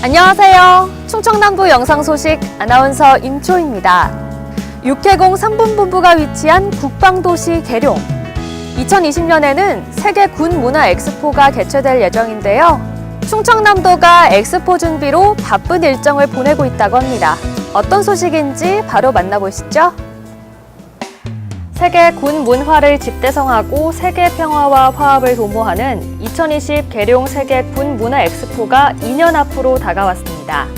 안녕하세요. 충청남도 영상 소식 아나운서 임초입니다. 육해공 3분본부가 위치한 국방도시 계룡. 2020년에는 세계 군 문화 엑스포가 개최될 예정인데요. 충청남도가 엑스포 준비로 바쁜 일정을 보내고 있다고 합니다. 어떤 소식인지 바로 만나보시죠. 세계 군 문화를 집대성하고 세계 평화와 화합을 도모하는 2020 계룡 세계 군 문화 엑스포가 2년 앞으로 다가왔습니다.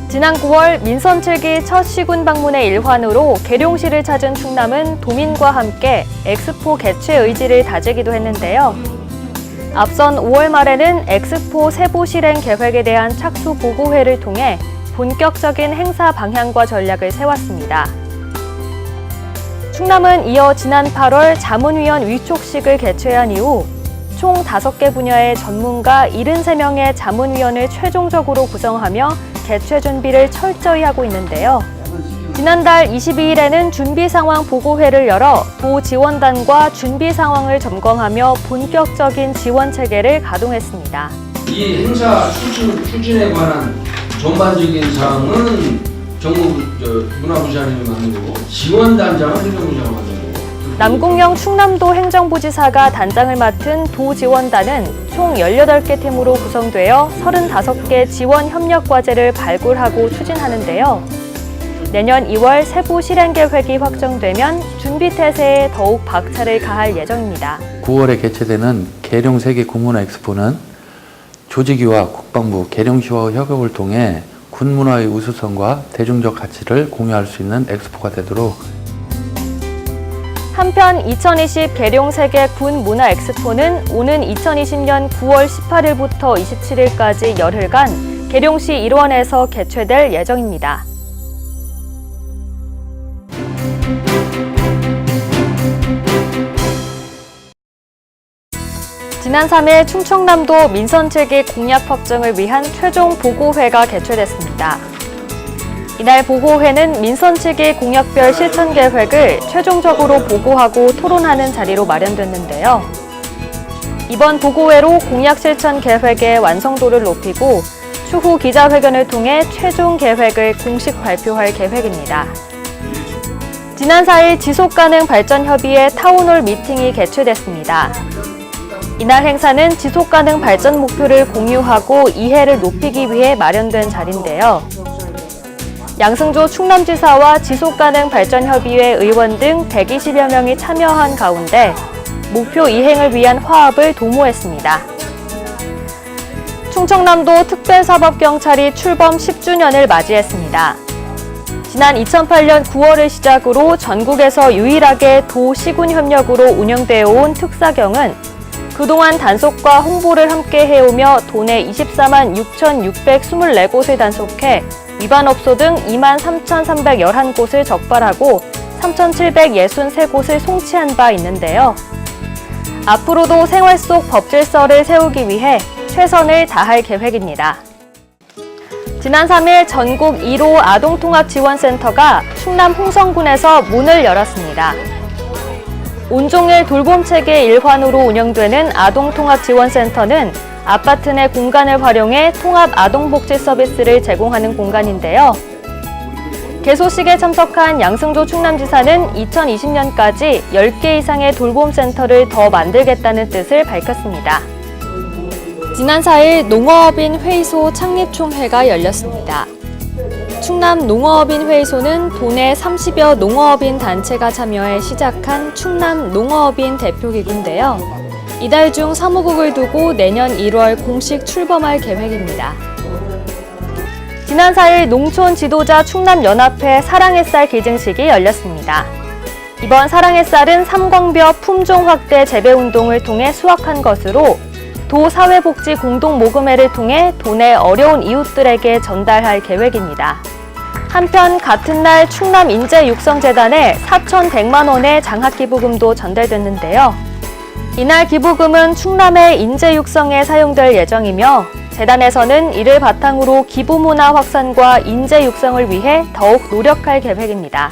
지난 9월 민선 7기 첫 시군 방문의 일환으로 계룡시를 찾은 충남은 도민과 함께 엑스포 개최 의지를 다지기도 했는데요. 앞선 5월 말에는 엑스포 세부 실행 계획에 대한 착수 보고회를 통해 본격적인 행사 방향과 전략을 세웠습니다. 충남은 이어 지난 8월 자문위원 위촉식을 개최한 이후 총 5개 분야의 전문가 73명의 자문위원을 최종적으로 구성하며 개최 준비를 철저히 하고 있는데요. 지난달 22일에는 준비상황 보고회를 열어 도 지원단과 준비 상황을 점검하며 본격적인 지원 체계를 가동했습니다. 이 행사 추진에 관한 전반적인 사항은 문화부장님이 만들고 지원단장은 행정부장이 만들고 남궁영 충남도 행정부지사가 단장을 맡은 도 지원단은 총 18개 팀으로 구성되어 35개 지원 협력 과제를 발굴하고 추진하는데요. 내년 2월 세부 실행 계획이 확정되면 준비 태세에 더욱 박차를 가할 예정입니다. 9월에 개최되는 계룡 세계 군문화 엑스포는 조직위와 국방부, 계룡시와 협업을 통해 군문화의 우수성과 대중적 가치를 공유할 수 있는 엑스포가 되도록. 한편 2020 계룡 세계 군 문화 엑스포는 오는 2020년 9월 18일부터 27일까지 열흘간 계룡시 일원에서 개최될 예정입니다. 지난 3일 충청남도 민선 7기 공약 확정을 위한 최종 보고회가 개최됐습니다. 이날 보고회는 민선 7기 공약별 실천 계획을 최종적으로 보고하고 토론하는 자리로 마련됐는데요. 이번 보고회로 공약 실천 계획의 완성도를 높이고 추후 기자회견을 통해 최종 계획을 공식 발표할 계획입니다. 지난 4일 지속가능 발전협의회 타운홀 미팅이 개최됐습니다. 이날 행사는 지속가능 발전 목표를 공유하고 이해를 높이기 위해 마련된 자리인데요. 양승조 충남지사와 지속가능 발전협의회 의원 등 120여 명이 참여한 가운데 목표 이행을 위한 화합을 도모했습니다. 충청남도 특별사법경찰이 출범 10주년을 맞이했습니다. 지난 2008년 9월을 시작으로 전국에서 유일하게 도 시군 협력으로 운영되어 온 특사경은 그동안 단속과 홍보를 함께 해오며 도내 24만 6,624곳을 단속해 위반업소 등 2만 3,311곳을 적발하고 3,763곳을 송치한 바 있는데요. 앞으로도 생활 속 법질서를 세우기 위해 최선을 다할 계획입니다. 지난 3일 전국 1호 아동통합지원센터가 충남 홍성군에서 문을 열었습니다. 온종일 돌봄체계 일환으로 운영되는 아동통합지원센터는 아파트 내 공간을 활용해 통합 아동복지 서비스를 제공하는 공간인데요. 개소식에 참석한 양승조 충남지사는 2020년까지 10개 이상의 돌봄센터를 더 만들겠다는 뜻을 밝혔습니다. 지난 4일 농어업인 회의소 창립총회가 열렸습니다. 충남 농어업인 회의소는 도내 30여 농어업인 단체가 참여해 시작한 충남 농어업인 대표기구인데요. 이달 중 사무국을 두고 내년 1월 공식 출범할 계획입니다. 지난 4일 농촌 지도자 충남연합회 사랑의쌀 기증식이 열렸습니다. 이번 사랑의쌀은 삼광벼 품종 확대 재배 운동을 통해 수확한 것으로 도 사회복지 공동모금회를 통해 도내 어려운 이웃들에게 전달할 계획입니다. 한편 같은 날 충남인재육성재단에 4,100만 원의 장학기부금도 전달됐는데요. 이날 기부금은 충남의 인재육성에 사용될 예정이며 재단에서는 이를 바탕으로 기부문화 확산과 인재육성을 위해 더욱 노력할 계획입니다.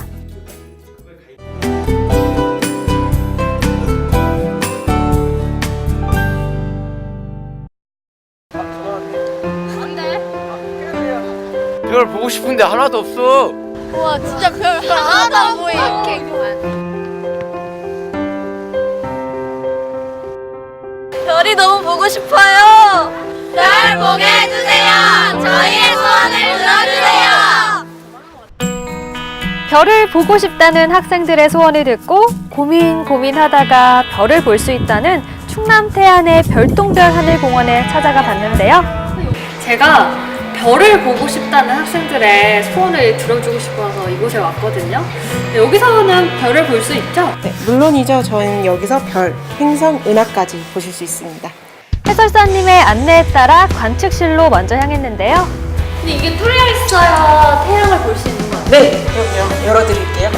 별 보고 싶은데 하나도 없어. 와 진짜 별 하나도 안 보여. 별이 너무 보고 싶어요. 별 보게 해주세요. 저희의 소원을 들어주세요. 별을 보고 싶다는 학생들의 소원을 듣고 고민하다가 별을 볼 수 있다는 충남 태안의 별똥별 하늘공원에 찾아가 봤는데요. 제가 별을 보고 싶다는 학생들의 소원을 들어주고 싶어서 이곳에 왔거든요. 여기서는 별을 볼 수 있죠? 네, 물론이죠. 저희는 여기서 별, 행성, 은하까지 보실 수 있습니다. 해설사님의 안내에 따라 관측실로 먼저 향했는데요. 근데 이게 뚫려 있어야 태양을 볼 수 있는 거예요? 네, 그럼요. 열어드릴게요.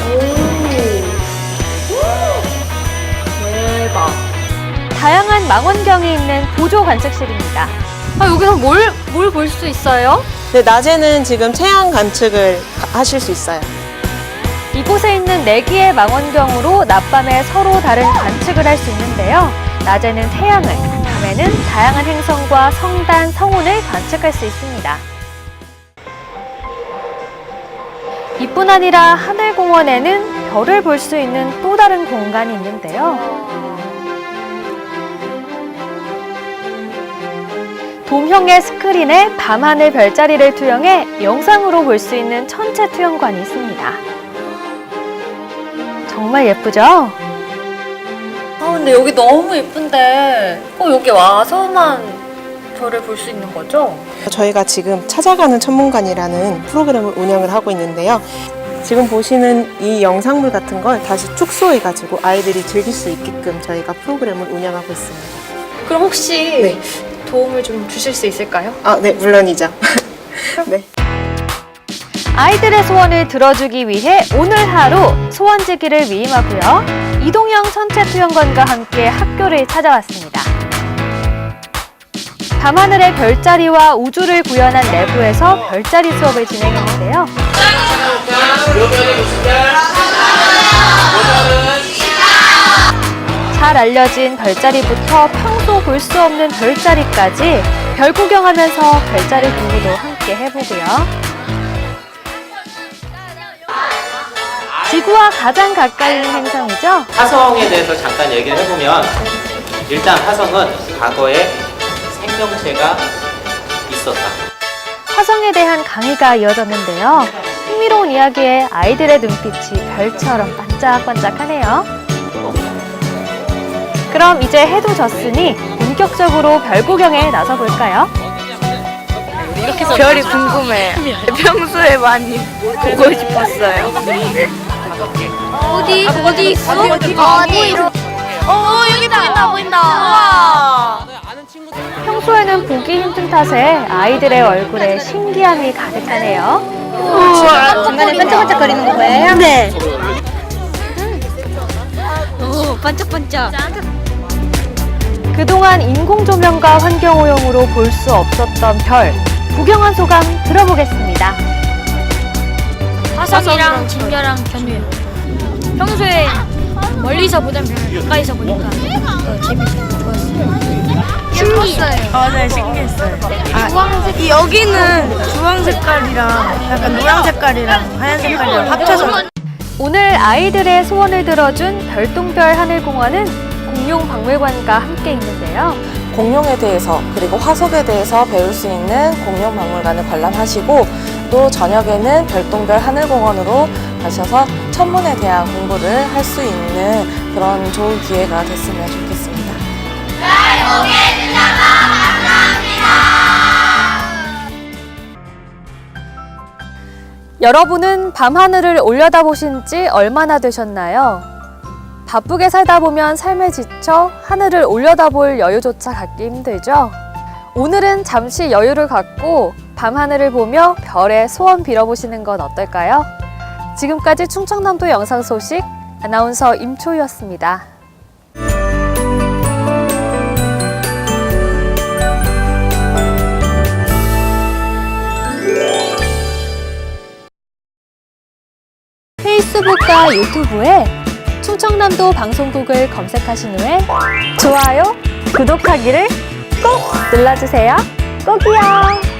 대박. 다양한 망원경이 있는 보조 관측실입니다. 여기서 뭘 볼 수 있어요? 네, 낮에는 지금 태양 관측을 하실 수 있어요. 이곳에 있는 4개의 망원경으로 낮밤에 서로 다른 관측을 할 수 있는데요. 낮에는 태양을, 밤에는 다양한 행성과 성단, 성운을 관측할 수 있습니다. 이뿐 아니라 하늘공원에는 별을 볼 수 있는 또 다른 공간이 있는데요. 돔형의 스크린에 밤하늘 별자리를 투영해 영상으로 볼 수 있는 천체 투영관이 있습니다. 정말 예쁘죠? 근데 여기 너무 예쁜데 꼭 여기 와서만 별을 볼 수 있는 거죠? 저희가 지금 찾아가는 천문관이라는 프로그램을 운영을 하고 있는데요. 지금 보시는 이 영상물 같은 걸 다시 축소해가지고 아이들이 즐길 수 있게끔 저희가 프로그램을 운영하고 있습니다. 그럼 혹시 네. 도움을 좀 주실 수 있을까요? 네, 물론이죠. 네. 아이들의 소원을 들어주기 위해 오늘 하루 소원지기를 위임하고요. 이동형 천체 투영관과 함께 학교를 찾아왔습니다. 밤하늘의 별자리와 우주를 구현한 내부에서 별자리 수업을 진행했는데요. 잘 알려진 별자리부터 평소 볼 수 없는 별자리까지 별 구경하면서 별자리 공부도 함께 해보고요. 지구와 가장 가까이 있는 행성이죠? 화성에 대해서 잠깐 얘기를 해보면 일단 화성은 과거에 생명체가 있었다. 화성에 대한 강의가 이어졌는데요. 흥미로운 이야기에 아이들의 눈빛이 별처럼 반짝반짝하네요. 그럼 이제 해도 졌으니 본격적으로 별 구경에 나서볼까요? 별이 궁금해. 평소에 많이 보고 싶었어요. 어디 있어? 어디? 여기 보인다. 우와. 평소에는 보기 힘든 탓에 아이들의 얼굴에 신기함이 가득하네요. 중간에 반짝반짝거리는 거예요? 네. 오, 반짝반짝. 그동안 인공조명과 환경오염으로 볼 수 없었던 별, 구경한 소감 들어보겠습니다. 화성이랑 진짜랑 견해요. 평소에 멀리서 보던 별 가까이서 보니까 더 재밌어요. 좋았어요. 신기했어요. 네, 신기했어요. 여기는 주황 색깔이랑 약간 노랑 색깔이랑 하얀 색깔이랑 합쳐서. 오늘 아이들의 소원을 들어준 별똥별 하늘공원은 공룡박물관과 함께 있는데요. 공룡에 대해서 그리고 화석에 대해서 배울 수 있는 공룡박물관을 관람하시고 또 저녁에는 별똥별 하늘공원으로 가셔서 천문에 대한 공부를 할 수 있는 그런 좋은 기회가 됐으면 좋겠습니다. 여러분은 밤하늘을 올려다보신 지 얼마나 되셨나요? 바쁘게 살다 보면 삶에 지쳐 하늘을 올려다볼 여유조차 갖기 힘들죠? 오늘은 잠시 여유를 갖고 밤하늘을 보며 별의 소원 빌어보시는 건 어떨까요? 지금까지 충청남도 영상 소식 아나운서 임초희였습니다. 페이스북과 유튜브에 충청남도 방송국을 검색하신 후에 좋아요, 구독하기를 꼭 눌러주세요. 꼭이요.